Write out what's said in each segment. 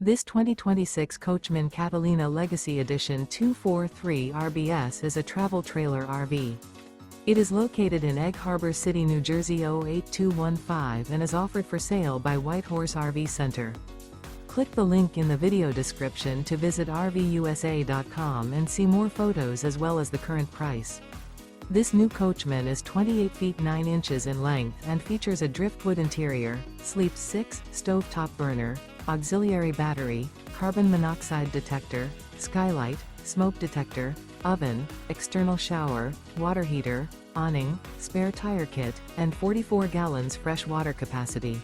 This 2026 Coachmen Catalina Legacy Edition 243 RBS is a travel trailer RV. It is located in Egg Harbor City, New Jersey 08215 and is offered for sale by Whitehorse RV Center. Click the link in the video description to visit RVUSA.com and see more photos as well as the current price. This new Coachmen is 28 feet 9 inches in length and features a driftwood interior, sleeps 6, stovetop burner, auxiliary battery, carbon monoxide detector, skylight, smoke detector, oven, external shower, water heater, awning, spare tire kit, and 44 gallons fresh water capacity.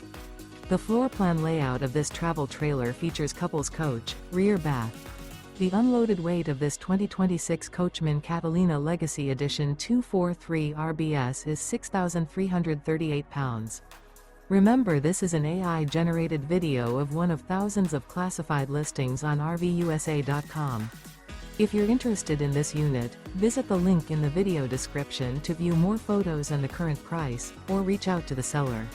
The floor plan layout of this travel trailer features couples coach, rear bath. The unloaded weight of this 2026 Coachmen Catalina Legacy Edition 243 RBS is 6,338 pounds. Remember, this is an AI-generated video of one of thousands of classified listings on RVUSA.com. If you're interested in this unit, visit the link in the video description to view more photos and the current price, or reach out to the seller.